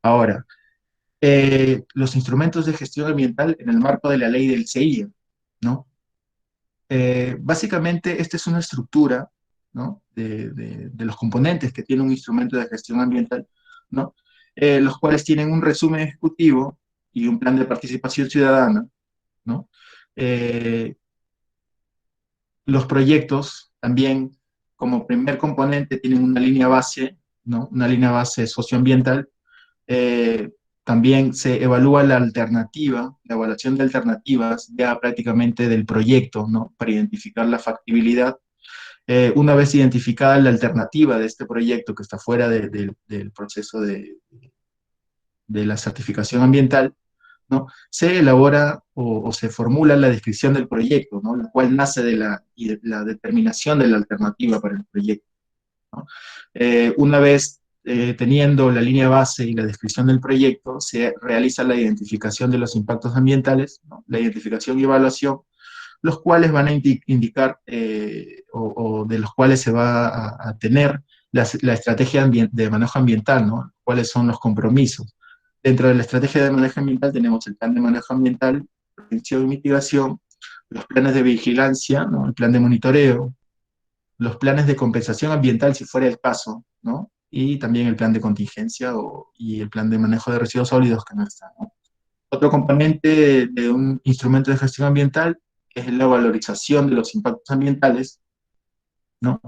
Ahora, los instrumentos de gestión ambiental en el marco de la ley del CEIA, ¿no? Básicamente, esta es una estructura, ¿no? De los componentes que tiene un instrumento de gestión ambiental, ¿no? Los cuales tienen un resumen ejecutivo y un plan de participación ciudadana, ¿no? Eh, los proyectos también, como primer componente, tienen una línea base, ¿no? Una línea base socioambiental. eh, También se evalúa la alternativa, la evaluación de alternativas ya prácticamente del proyecto, ¿no? Para identificar la factibilidad. Una vez identificada la alternativa de este proyecto que está fuera del proceso de la certificación ambiental, ¿no? Se elabora o se formula la descripción del proyecto, ¿no? La cual nace de la determinación de la alternativa para el proyecto, ¿no? Una vez teniendo la línea base y la descripción del proyecto, se realiza la identificación de los impactos ambientales, ¿no? La identificación y evaluación, los cuales van a indicar o de los cuales se va a tener la estrategia de manejo ambiental, ¿no? Cuáles son los compromisos. Dentro de la estrategia de manejo ambiental tenemos el plan de manejo ambiental, prevención y mitigación, los planes de vigilancia, ¿no? El plan de monitoreo, los planes de compensación ambiental si fuera el caso, ¿no? Y también el plan de contingencia y el plan de manejo de residuos sólidos que no está, ¿no? Otro componente de un instrumento de gestión ambiental es la valorización de los impactos ambientales, ¿no?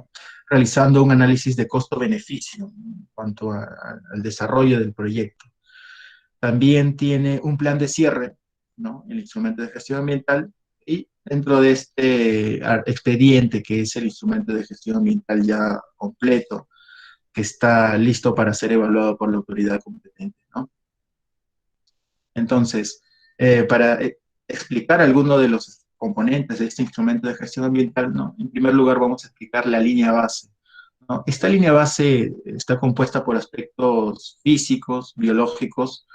Realizando un análisis de costo-beneficio en cuanto al desarrollo del proyecto. También tiene un plan de cierre, ¿no? El instrumento de gestión ambiental, y dentro de este expediente, que es el instrumento de gestión ambiental ya completo, que está listo para ser evaluado por la autoridad competente, ¿no? Entonces, para explicar algunos de los componentes de este instrumento de gestión ambiental, ¿no? En primer lugar, vamos a explicar la línea base, ¿no? Esta línea base está compuesta por aspectos físicos, biológicos,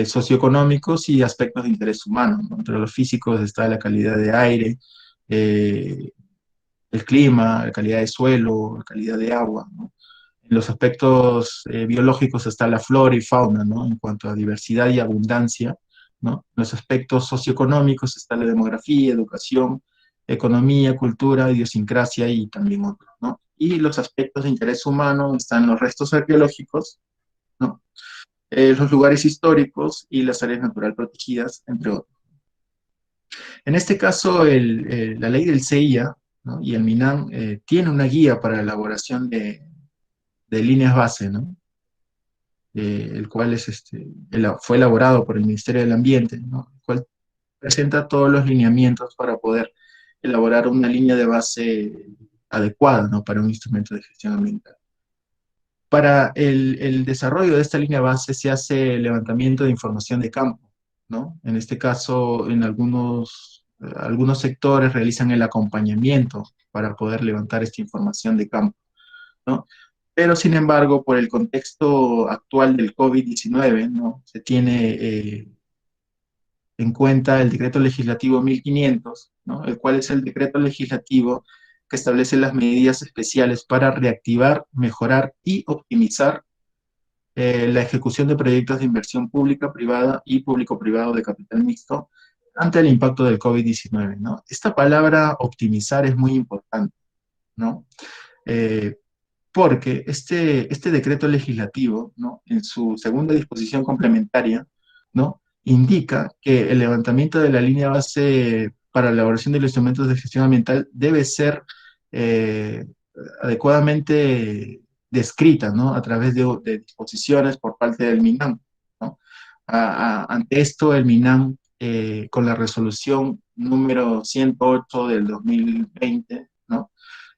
socioeconómicos y aspectos de interés humano, ¿no? Entre los físicos está la calidad de aire, eh, el clima, la calidad de suelo, la calidad de agua, ¿no? En los aspectos biológicos está la flora y fauna, ¿no? En cuanto a diversidad y abundancia, ¿no? En los aspectos socioeconómicos está la demografía, educación, economía, cultura, idiosincrasia y también otros, ¿no? Y los aspectos de interés humano están los restos arqueológicos, ¿no? Los lugares históricos y las áreas naturales protegidas, entre otros. En este caso, la ley del CEIA, ¿no? Y el MINAM tiene una guía para la elaboración de líneas base, ¿no? El cual fue elaborado por el Ministerio del Ambiente, ¿no? El cual presenta todos los lineamientos para poder elaborar una línea de base adecuada, ¿no? Para un instrumento de gestión ambiental. Para el desarrollo de esta línea base se hace levantamiento de información de campo, ¿no? En este caso, en algunos sectores realizan el acompañamiento para poder levantar esta información de campo, ¿no? Pero, sin embargo, por el contexto actual del COVID-19, ¿no? Se tiene en cuenta el decreto legislativo 1500, ¿no? El cual es el decreto legislativo que establece las medidas especiales para reactivar, mejorar y optimizar la ejecución de proyectos de inversión pública, privada y público-privado de capital mixto ante el impacto del COVID-19, ¿no? Esta palabra optimizar es muy importante, ¿no? Eh, Porque este decreto legislativo, ¿no? En su segunda disposición complementaria, ¿no? Indica que el levantamiento de la línea base para la elaboración de los instrumentos de gestión ambiental debe ser eh, adecuadamente descrita, ¿no? A través de disposiciones por parte del MINAM, ¿no? Ante esto, el MINAM, con la resolución número 108 del 2020, ¿no?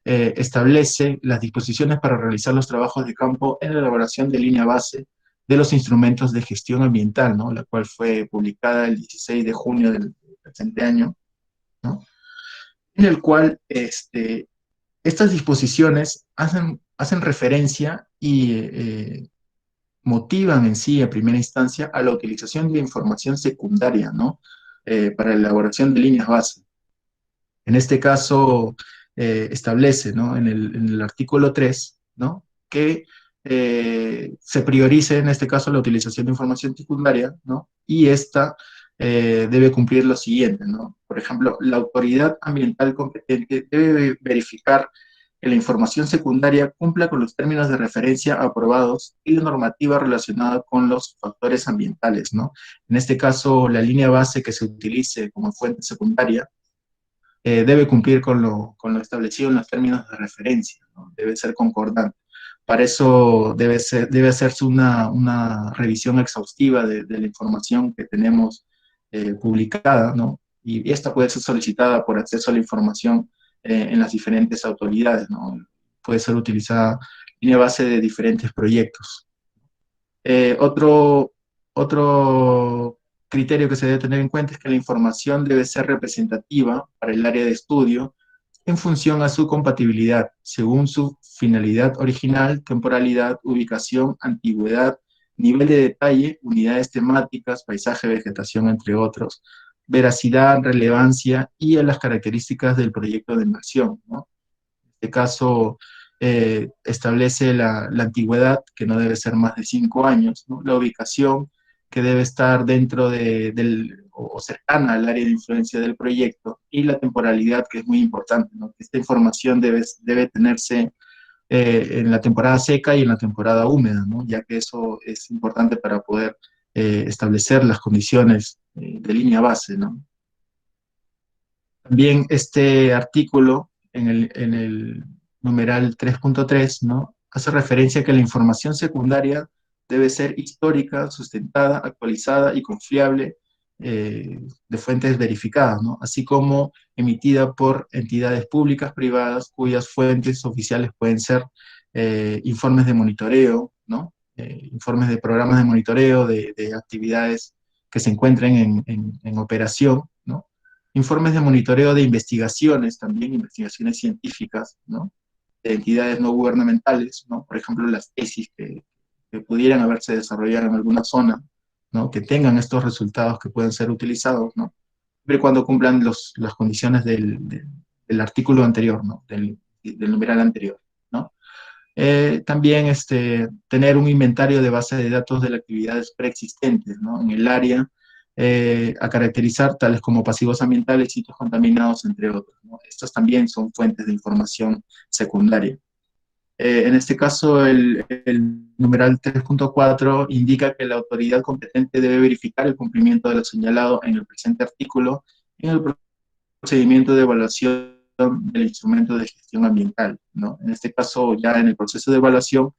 Establece las disposiciones para realizar los trabajos de campo en la elaboración de línea base de los instrumentos de gestión ambiental, ¿no? La cual fue publicada el 16 de junio del presente año, ¿no? En el cual estas disposiciones hacen referencia y motivan en sí, a primera instancia, a la utilización de información secundaria, ¿no? Para la elaboración de líneas base. En este caso, establece, ¿no? En el artículo 3, ¿no? Que se priorice en este caso la utilización de información secundaria, ¿no? Y esta debe cumplir lo siguiente, ¿no? Por ejemplo, la autoridad ambiental competente debe verificar que la información secundaria cumpla con los términos de referencia aprobados y la normativa relacionada con los factores ambientales, ¿no? En este caso, la línea base que se utilice como fuente secundaria debe cumplir con lo establecido en los términos de referencia, ¿no? Debe ser concordante. Para eso debe hacerse una revisión exhaustiva de la información que tenemos publicada, ¿no? Y esta puede ser solicitada por acceso a la información en las diferentes autoridades, ¿no? Puede ser utilizada línea base de diferentes proyectos. Otro criterio que se debe tener en cuenta es que la información debe ser representativa para el área de estudio en función a su compatibilidad, según su finalidad original, temporalidad, ubicación, antigüedad, nivel de detalle, unidades temáticas, paisaje, vegetación, entre otros, veracidad, relevancia y a las características del proyecto de inversión, ¿no? En este caso, establece la antigüedad, que no debe ser más de 5 años, ¿no? La ubicación, que debe estar dentro o cercana al área de influencia del proyecto, y la temporalidad, que es muy importante, ¿no? Esta información debe tenerse en la temporada seca y en la temporada húmeda, ¿no? Ya que eso es importante para poder establecer las condiciones de línea base, ¿no? También este artículo en el numeral 3.3, ¿no? Hace referencia a que la información secundaria debe ser histórica, sustentada, actualizada y confiable de fuentes verificadas, ¿no? Así como emitida por entidades públicas, privadas, cuyas fuentes oficiales pueden ser informes de monitoreo, ¿no? Informes de programas de monitoreo, de actividades que se encuentren en operación, ¿no? Informes de monitoreo de investigaciones, también investigaciones científicas, ¿no? De entidades no gubernamentales, ¿no? Por ejemplo, las tesis que pudieran haberse desarrollado en alguna zona, ¿no? Que tengan estos resultados que pueden ser utilizados, ¿no? Siempre y cuando cumplan las condiciones del artículo anterior, ¿no? Del numeral anterior, ¿no? También tener un inventario de base de datos de las actividades preexistentes, ¿no? En el área, a caracterizar tales como pasivos ambientales, sitios contaminados, entre otros, ¿no? Estas también son fuentes de información secundaria. En este caso, el numeral 3.4 indica que la autoridad competente debe verificar el cumplimiento de lo señalado en el presente artículo en el procedimiento de evaluación del instrumento de gestión ambiental, ¿no? En este caso, ya en el proceso de evaluación,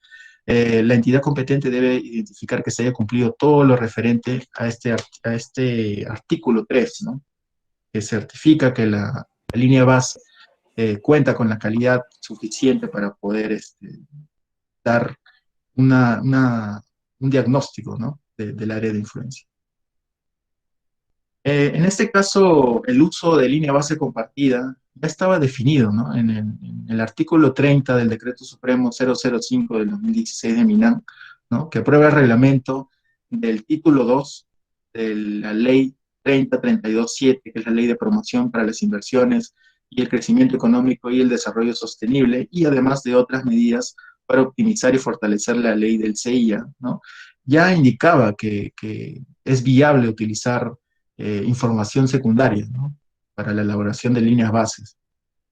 la entidad competente debe identificar que se haya cumplido todo lo referente a este artículo 3, ¿no? Que certifica que la línea base cuenta con la calidad suficiente para poder dar un diagnóstico, ¿no? Del área de influencia. En este caso, el uso de línea base compartida ya estaba definido, ¿no? En el artículo 30 del Decreto Supremo 005 del 2016 de MINAM, ¿no? Que aprueba el reglamento del título 2 de la Ley 3032/7, que es la Ley de Promoción para las Inversiones y el Crecimiento Económico y el Desarrollo Sostenible, y además de otras medidas para optimizar y fortalecer la ley del CIA, ¿no? Ya indicaba que es viable utilizar información secundaria, ¿no? Para la elaboración de líneas bases.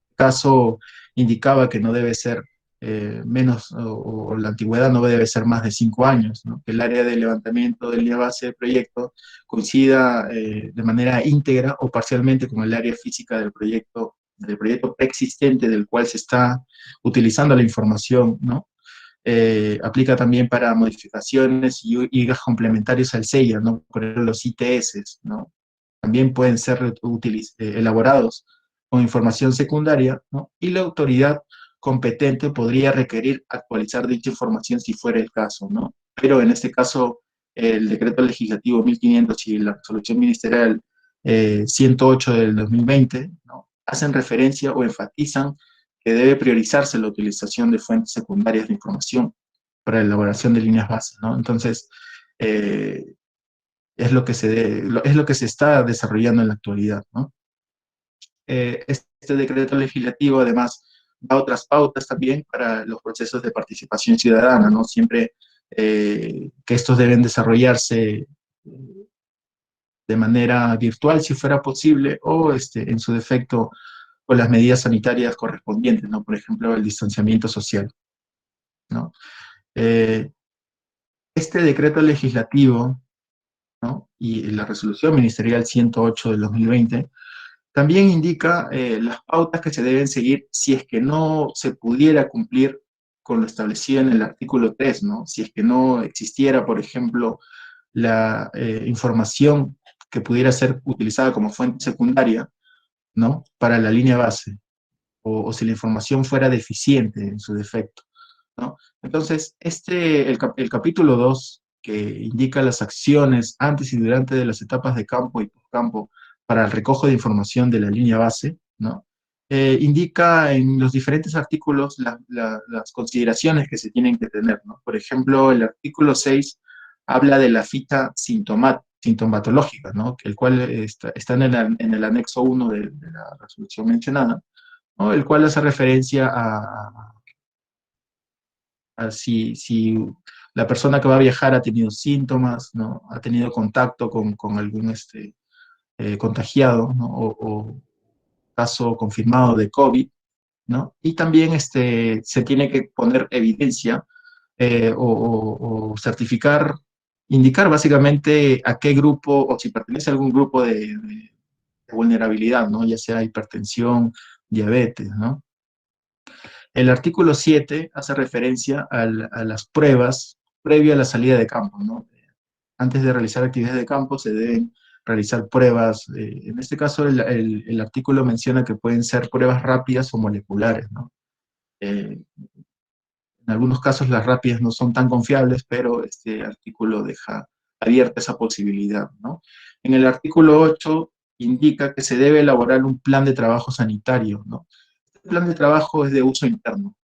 El caso indicaba que no debe ser menos, o la antigüedad no debe ser más de 5 años, ¿no? Que el área de levantamiento de línea base del proyecto coincida de manera íntegra o parcialmente con el área física del proyecto preexistente del cual se está utilizando la información, ¿no? Aplica también para modificaciones y gas complementarios al SEIA, ¿no? Por ejemplo, los ITS, ¿no? También pueden ser elaborados con información secundaria, ¿no? Y la autoridad competente podría requerir actualizar dicha información si fuera el caso, ¿no? Pero en este caso, el decreto legislativo 1500 y la resolución ministerial 108 del 2020, ¿no? Hacen referencia o enfatizan que debe priorizarse la utilización de fuentes secundarias de información para la elaboración de líneas bases, ¿no? Entonces, es lo que se está desarrollando en la actualidad, ¿no? Este decreto legislativo, además, da otras pautas también para los procesos de participación ciudadana, ¿no? Siempre que estos deben desarrollarse de manera virtual, si fuera posible, o en su defecto, con las medidas sanitarias correspondientes, ¿no? Por ejemplo, el distanciamiento social, ¿no? Eh, este decreto legislativo, ¿no? Y la resolución ministerial 108 del 2020 también indica las pautas que se deben seguir si es que no se pudiera cumplir con lo establecido en el artículo 3, ¿no? Si es que no existiera, por ejemplo, la información que pudiera ser utilizada como fuente secundaria, ¿no? Para la línea base, o si la información fuera deficiente en su defecto, ¿no? Entonces, el capítulo 2, que indica las acciones antes y durante de las etapas de campo y postcampo para el recojo de información de la línea base, ¿no? Indica en los diferentes artículos las consideraciones que se tienen que tener, ¿no? Por ejemplo, el artículo 6 habla de la ficha sintomatológica, ¿no? El cual está en el anexo 1 de la resolución mencionada, ¿no? El cual hace referencia a si la persona que va a viajar ha tenido síntomas, ¿no? Ha tenido contacto con algún contagiado, ¿no? O caso confirmado de COVID, ¿no? Y también se tiene que poner evidencia o certificar, indicar básicamente a qué grupo o si pertenece a algún grupo de vulnerabilidad, ¿no? Ya sea hipertensión, diabetes, ¿no? El artículo 7 hace referencia a las pruebas previo a la salida de campo, ¿no? Antes de realizar actividades de campo se deben realizar pruebas. En este caso, el artículo menciona que pueden ser pruebas rápidas o moleculares, ¿no? En algunos casos las rápidas no son tan confiables, pero este artículo deja abierta esa posibilidad, ¿no? En el artículo 8 indica que se debe elaborar un plan de trabajo sanitario, ¿no? Este plan de trabajo es de uso interno,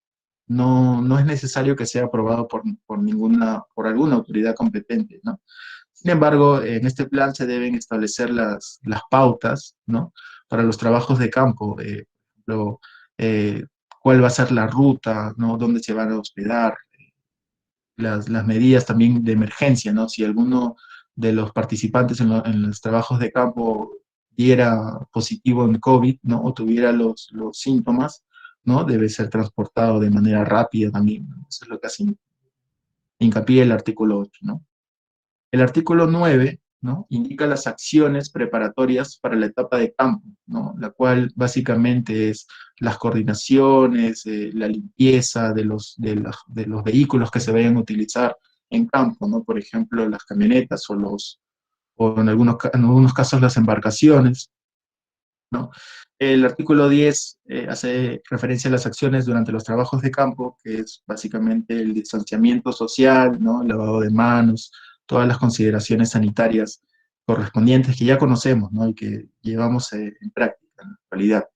no es necesario que sea aprobado por alguna autoridad competente, ¿no? Sin embargo, en este plan se deben establecer las pautas, ¿no? Para los trabajos de campo, por ejemplo, cuál va a ser la ruta, ¿no? Dónde se van a hospedar, las medidas también de emergencia, ¿no? Si alguno de los participantes en los trabajos de campo diera positivo en COVID, ¿no? O tuviera los síntomas, ¿no? Debe ser transportado de manera rápida también, ¿no? Eso es lo que hace hincapié el artículo 8, ¿no? El artículo 9, ¿no? Indica las acciones preparatorias para la etapa de campo, ¿no? La cual básicamente es las coordinaciones, la limpieza de los vehículos que se vayan a utilizar en campo, ¿no? Por ejemplo, las camionetas o en algunos casos las embarcaciones, ¿no? El artículo 10 hace referencia a las acciones durante los trabajos de campo, que es básicamente el distanciamiento social, ¿no? El lavado de manos, todas las consideraciones sanitarias correspondientes que ya conocemos, ¿no? Y que llevamos en práctica en la actualidad,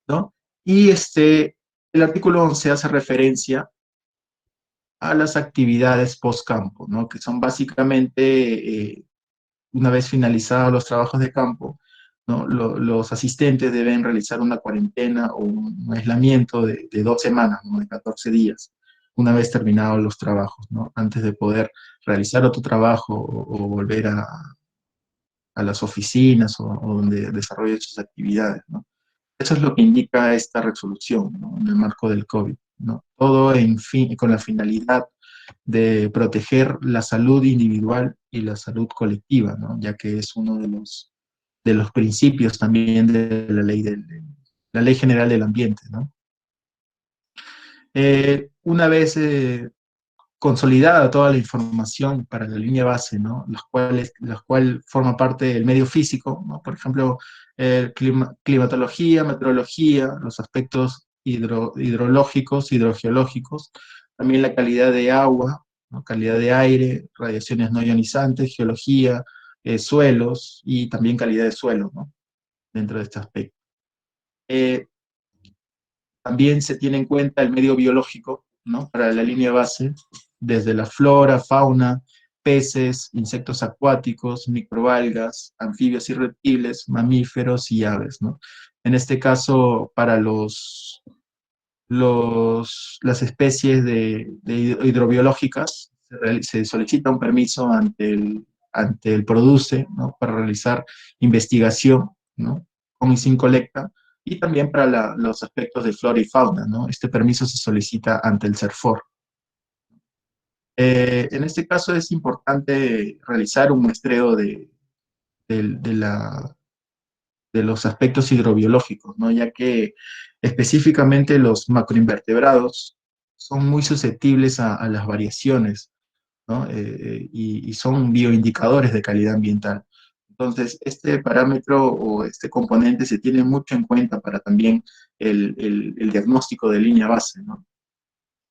¿no? Y el artículo 11 hace referencia a las actividades post-campo, ¿no? Que son básicamente, una vez finalizados los trabajos de campo, ¿no? Los asistentes deben realizar una cuarentena o un aislamiento de 2 semanas, ¿no? De 14 días, una vez terminados los trabajos, ¿no? Antes de poder realizar otro trabajo o volver a las oficinas o donde desarrollen sus actividades, ¿no? Eso es lo que indica esta resolución, ¿no? En el marco del COVID, ¿no? Todo con la finalidad de proteger la salud individual y la salud colectiva, ¿no? Ya que es uno de los principios también de la ley general del ambiente, ¿no? Una vez consolidada toda la información para la línea base, ¿no? Las cual forma parte del medio físico, ¿no? Por ejemplo, climatología, meteorología, los aspectos hidrológicos, hidrogeológicos, también la calidad de agua, ¿no? Calidad de aire, radiaciones no ionizantes, geología, suelos y también calidad de suelo, ¿no? Dentro de este aspecto. También se tiene en cuenta el medio biológico, ¿no? Para la línea base, desde la flora, fauna, peces, insectos acuáticos, microalgas, anfibios y reptiles, mamíferos y aves, ¿no? En este caso, para las especies hidrobiológicas, se solicita un permiso ante el produce, ¿no? Para realizar investigación, ¿no? Con y sin colecta, y también para los aspectos de flora y fauna, ¿no? Este permiso se solicita ante el CERFOR. En este caso es importante realizar un muestreo de- de la, de los aspectos hidrobiológicos, ¿no? Ya que específicamente los macroinvertebrados son muy susceptibles a las variaciones, ¿no? Y son bioindicadores de calidad ambiental. Entonces, este parámetro o este componente se tiene mucho en cuenta para también el diagnóstico de línea base, ¿no?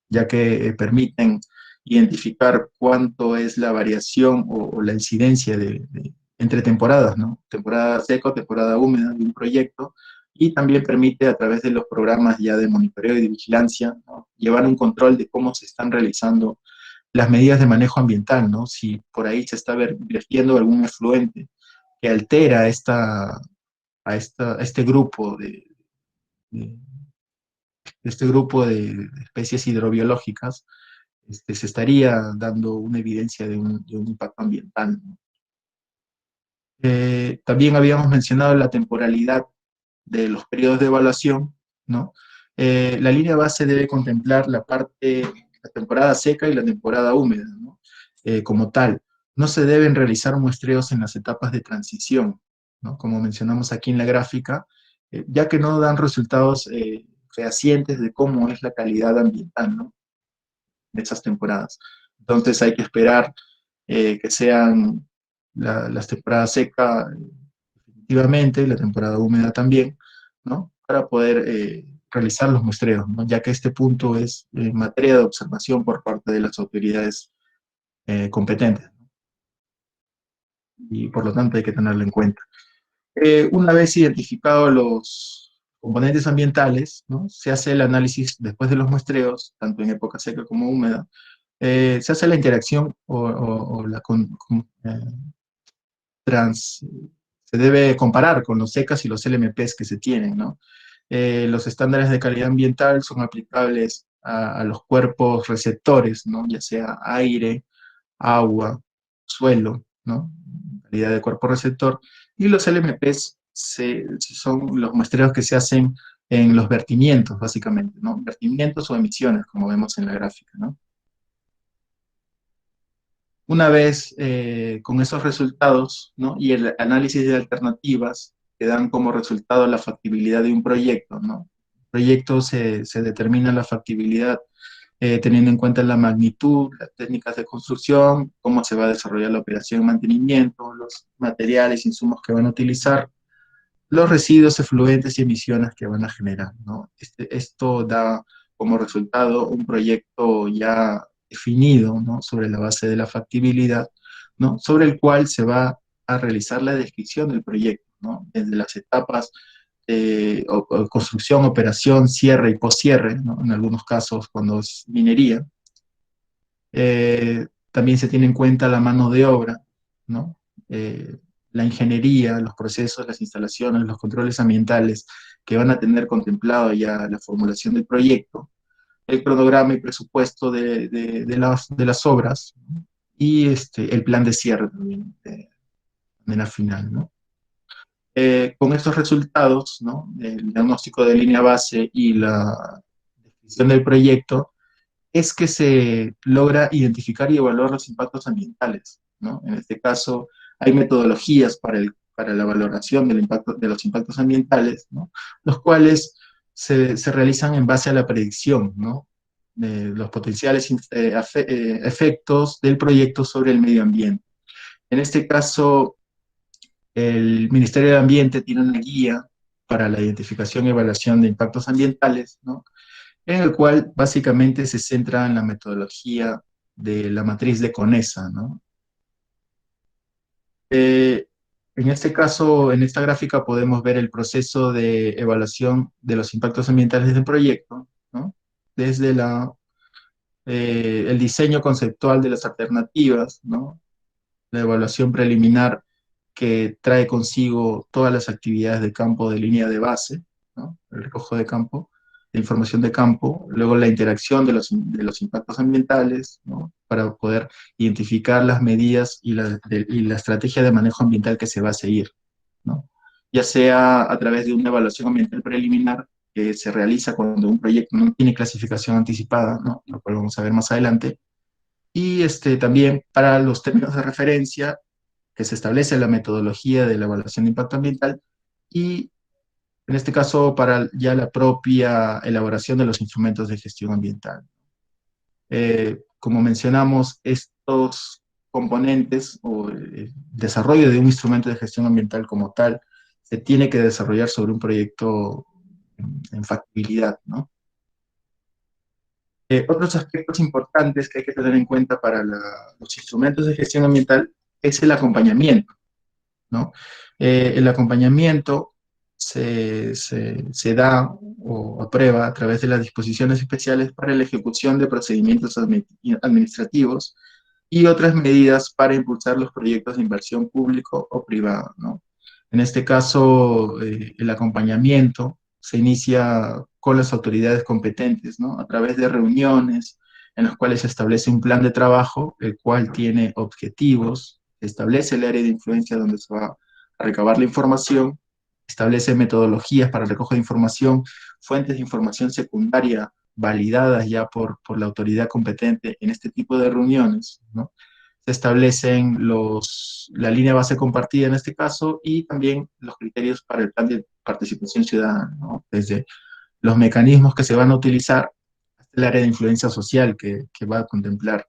Ya que permiten identificar cuánto es la variación o la incidencia entre temporadas, ¿no? Temporada seca o temporada húmeda de un proyecto, y también permite a través de los programas ya de monitoreo y de vigilancia, ¿no? Llevar un control de cómo se están realizando las medidas de manejo ambiental, ¿no? Si por ahí se está vertiendo algún efluente que altera a este grupo de- este grupo de especies hidrobiológicas, se estaría dando una evidencia de un impacto ambiental, ¿no? También habíamos mencionado la temporalidad de los periodos de evaluación, ¿no? La línea base debe contemplar la temporada seca y la temporada húmeda, ¿no? Como tal. No se deben realizar muestreos en las etapas de transición, ¿no? Como mencionamos aquí en la gráfica, ya que no dan resultados fehacientes de cómo es la calidad ambiental, ¿no? De esas temporadas. Entonces hay que esperar que sean las temporadas secas definitivamente, la temporada húmeda también, ¿no? Para poder realizar los muestreos, ¿no? Ya que este punto es materia de observación por parte de las autoridades competentes, ¿no? Y por lo tanto hay que tenerlo en cuenta. Una vez identificados los componentes ambientales, ¿no? Se hace el análisis después de los muestreos, tanto en época seca como húmeda. Se hace la interacción o la trans, se debe comparar con los SECAS y los LMPs que se tienen, ¿no? Los estándares de calidad ambiental son aplicables a los cuerpos receptores, ¿no? Ya sea aire, agua, suelo, ¿no? Calidad de cuerpo receptor. Y los LMPs son los muestreos que se hacen en los vertimientos, básicamente, ¿no? Vertimientos o emisiones, como vemos en la gráfica, ¿no? Una vez con esos resultados, ¿no? Y el análisis de alternativas que dan como resultado la factibilidad de un proyecto, ¿no? El proyecto se determina la factibilidad teniendo en cuenta la magnitud, las técnicas de construcción, cómo se va a desarrollar la operación y mantenimiento, los materiales, insumos que van a utilizar, los residuos, efluentes y emisiones que van a generar, ¿no? Esto da como resultado un proyecto ya definido, ¿no? Sobre la base de la factibilidad, ¿no? Sobre el cual se va a realizar la descripción del proyecto, ¿no? Desde las etapas o construcción, operación, cierre y poscierre, ¿no? En algunos casos cuando es minería. También se tiene en cuenta la mano de obra, ¿no? La ingeniería, los procesos, las instalaciones, los controles ambientales que van a tener contemplado ya la formulación del proyecto, el cronograma y presupuesto de las obras, ¿no? Y el plan de cierre también de la final, ¿no? Con estos resultados, ¿no? El diagnóstico de línea base y la definición del proyecto, es que se logra identificar y evaluar los impactos ambientales, ¿no? En este caso, hay metodologías para la valoración del impacto, de los impactos ambientales, ¿no? Los cuales se realizan en base a la predicción, ¿no? De los potenciales efectos del proyecto sobre el medio ambiente. En este caso, el Ministerio del Ambiente tiene una guía para la identificación y evaluación de impactos ambientales, ¿no? En el cual básicamente se centra en la metodología de la matriz de Conesa, ¿no? En este caso, en esta gráfica podemos ver el proceso de evaluación de los impactos ambientales del proyecto, ¿no? Desde el diseño conceptual de las alternativas, ¿no? La evaluación preliminar que trae consigo todas las actividades de campo de línea de base, ¿no? El recojo de campo, de información de campo, luego la interacción de los impactos ambientales, ¿no? Para poder identificar las medidas y la estrategia de manejo ambiental que se va a seguir, ¿no? Ya sea a través de una evaluación ambiental preliminar que se realiza cuando un proyecto no tiene clasificación anticipada, ¿no? Lo cual vamos a ver más adelante, y también para los términos de referencia que se establece la metodología de la evaluación de impacto ambiental y en este caso para ya la propia elaboración de los instrumentos de gestión ambiental. Como mencionamos, estos componentes o el desarrollo de un instrumento de gestión ambiental como tal se tiene que desarrollar sobre un proyecto en factibilidad, ¿no? Otros aspectos importantes que hay que tener en cuenta para los instrumentos de gestión ambiental es el acompañamiento, ¿no? El acompañamiento se da o aprueba a través de las disposiciones especiales para la ejecución de procedimientos administrativos y otras medidas para impulsar los proyectos de inversión público o privado, ¿no? En este caso, el acompañamiento se inicia con las autoridades competentes, ¿no? A través de reuniones en las cuales se establece un plan de trabajo, el cual tiene objetivos, establece el área de influencia donde se va a recabar la información, establece metodologías para el recojo de información, fuentes de información secundaria validadas ya por la autoridad competente en este tipo de reuniones, ¿no? Se establecen la línea base compartida en este caso y también los criterios para el plan de participación ciudadana, ¿no? Desde los mecanismos que se van a utilizar hasta el área de influencia social que va a contemplar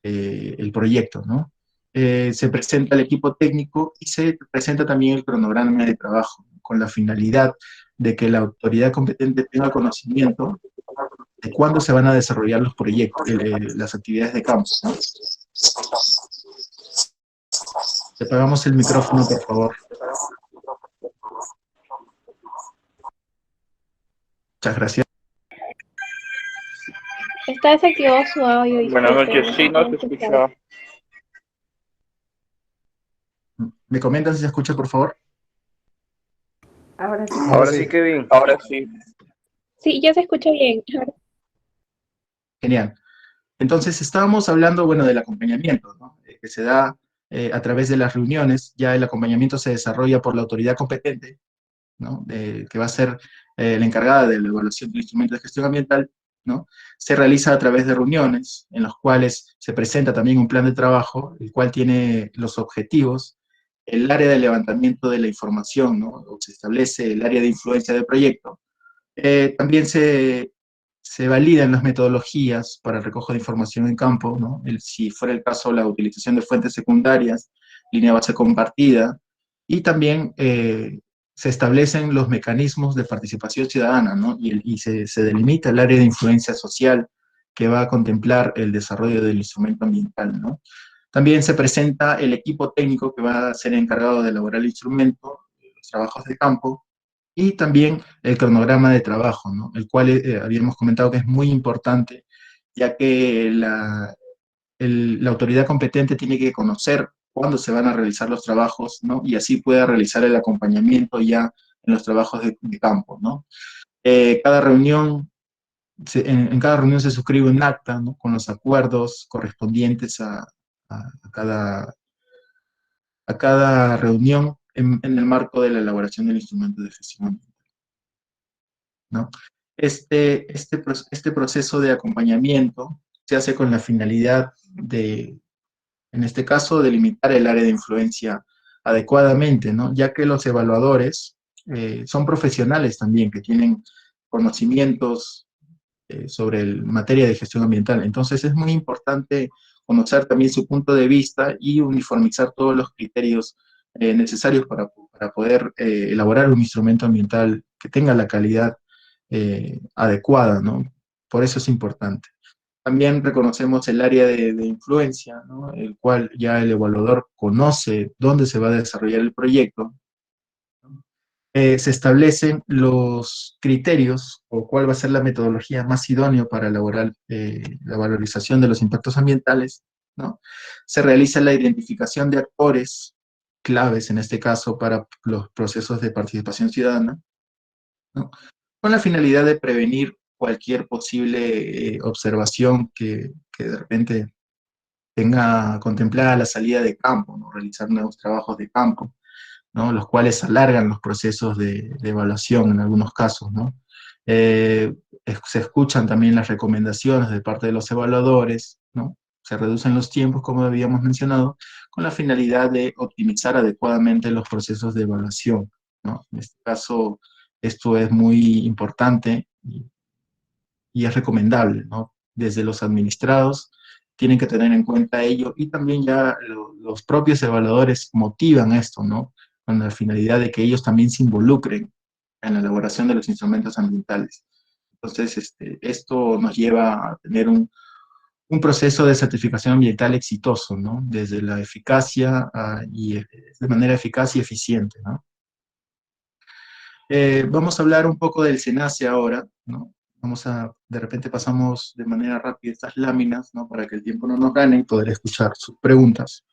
el proyecto, ¿no? Se presenta el equipo técnico y se presenta también el cronograma de trabajo, con la finalidad de que la autoridad competente tenga conocimiento de cuándo se van a desarrollar los proyectos, las actividades de campo, ¿no? Te apagamos el micrófono, por favor. Muchas gracias. Está desactivado su audio. Buenas noches, sí, no te escuchaba. ¿Me comentan si se escucha, por favor? Ahora sí. Ahora sí, Kevin. Ahora sí. Sí, ya se escucha bien. Genial. Entonces, estábamos hablando, bueno, del acompañamiento, ¿no? Que se da a través de las reuniones. Ya el acompañamiento se desarrolla por la autoridad competente, ¿no? Que va a ser la encargada de la evaluación del instrumento de gestión ambiental, ¿no? Se realiza a través de reuniones en las cuales se presenta también un plan de trabajo, el cual tiene los objetivos, el área de levantamiento de la información, ¿no? O se establece el área de influencia del proyecto. También se validan las metodologías para el recojo de información en campo, ¿no? Si fuera el caso, la utilización de fuentes secundarias, línea base compartida, y también se establecen los mecanismos de participación ciudadana, ¿no? Y se delimita el área de influencia social que va a contemplar el desarrollo del instrumento ambiental, ¿no? También se presenta el equipo técnico que va a ser encargado de elaborar el instrumento, los trabajos de campo, y también el cronograma de trabajo, ¿no? El cual habíamos comentado que es muy importante, ya que la autoridad competente tiene que conocer cuándo se van a realizar los trabajos, ¿no? Y así pueda realizar el acompañamiento ya en los trabajos de campo, ¿no? Cada reunión, en cada reunión se suscribe un acta, ¿no? Con los acuerdos correspondientes a cada reunión en el marco de la elaboración del instrumento de gestión ambiental, ¿no? Este proceso de acompañamiento se hace con la finalidad de, en este caso, delimitar el área de influencia adecuadamente, ¿no? Ya que los evaluadores son profesionales también, que tienen conocimientos sobre materia de gestión ambiental. Entonces es muy importante conocer también su punto de vista y uniformizar todos los criterios necesarios para poder elaborar un instrumento ambiental que tenga la calidad adecuada, ¿no? Por eso es importante. También reconocemos el área de influencia, ¿no? El cual ya el evaluador conoce dónde se va a desarrollar el proyecto. Se establecen los criterios o cuál va a ser la metodología más idónea para elaborar la valorización de los impactos ambientales, ¿no? Se realiza la identificación de actores claves, en este caso, para los procesos de participación ciudadana, ¿no? Con la finalidad de prevenir cualquier posible observación que de repente tenga contemplada la salida de campo, ¿no? Realizar nuevos trabajos de campo, ¿no? Los cuales alargan los procesos de evaluación en algunos casos, ¿no? Se escuchan también las recomendaciones de parte de los evaluadores, ¿no? Se reducen los tiempos, como habíamos mencionado, con la finalidad de optimizar adecuadamente los procesos de evaluación, ¿no? En este caso, esto es muy importante y es recomendable, ¿no? Desde los administrados tienen que tener en cuenta ello, y también ya los propios evaluadores motivan esto, ¿no? Con la finalidad de que ellos también se involucren en la elaboración de los instrumentos ambientales. Entonces, esto nos lleva a tener un proceso de certificación ambiental exitoso, ¿no? Desde la eficacia y de manera eficaz y eficiente, ¿no? Vamos a hablar un poco del SENACE ahora, ¿no? De repente pasamos de manera rápida estas láminas, ¿no? Para que el tiempo no nos gane y poder escuchar sus preguntas.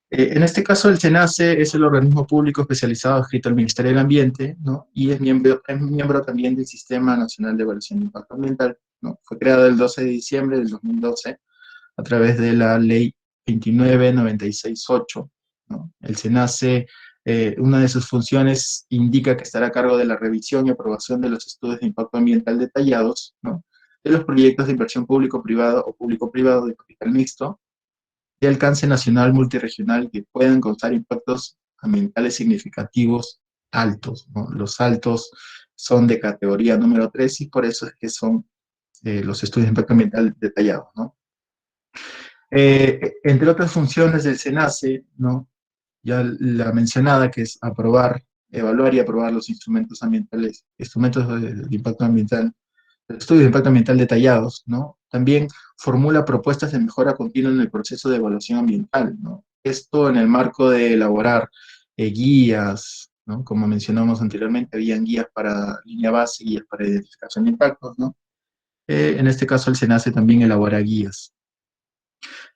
En este caso, el SENACE es el organismo público especializado adscrito al Ministerio del Ambiente, ¿no? Y es miembro también del Sistema Nacional de Evaluación de Impacto Ambiental, ¿no? Fue creado el 12 de diciembre del 2012 a través de la Ley 29968, ¿no? El SENACE, una de sus funciones indica que estará a cargo de la revisión y aprobación de los estudios de impacto ambiental detallados, ¿no? De los proyectos de inversión público-privado o público-privado de capital mixto, de alcance nacional multirregional que puedan causar impactos ambientales significativos altos, ¿no? Los altos son de categoría número 3 y por eso es que son los estudios de impacto ambiental detallados, ¿no? Entre otras funciones del SENACE, ¿no? Ya la mencionada, que es evaluar y aprobar los instrumentos ambientales, instrumentos de impacto ambiental, estudios de impacto ambiental detallados, ¿no? También formula propuestas de mejora continua en el proceso de evaluación ambiental, ¿no? Esto en el marco de elaborar guías, ¿no? Como mencionamos anteriormente, habían guías para línea base, guías para identificación de impactos, ¿no? En este caso el SENACE también elabora guías.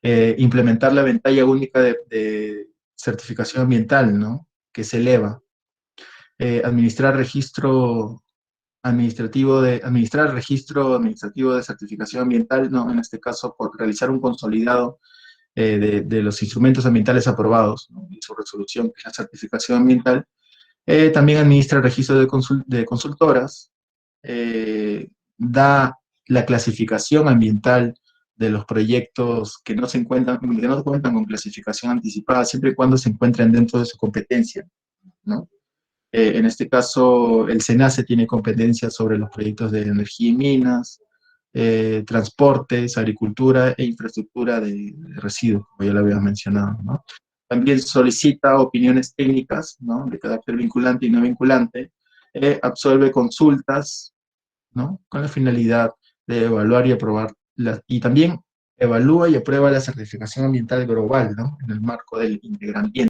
Implementar la ventalla única de certificación ambiental, ¿no? Que se eleva. Administrar registro administrativo de certificación ambiental, ¿no? En este caso, por realizar un consolidado de los instrumentos ambientales aprobados, ¿no? Y su resolución, que es la certificación ambiental. También administra el registro de consultoras, da la clasificación ambiental de los proyectos que no cuentan con clasificación anticipada, siempre y cuando se encuentren dentro de su competencia, ¿no? En este caso, el SENACE tiene competencias sobre los proyectos de energía y minas, transportes, agricultura e infraestructura de residuos, como ya lo había mencionado, ¿no? También solicita opiniones técnicas, ¿no? De carácter vinculante y no vinculante, absuelve consultas, ¿no? Con la finalidad de evaluar y aprobar, y también evalúa y aprueba la certificación ambiental global, ¿no? En el marco del integramiento.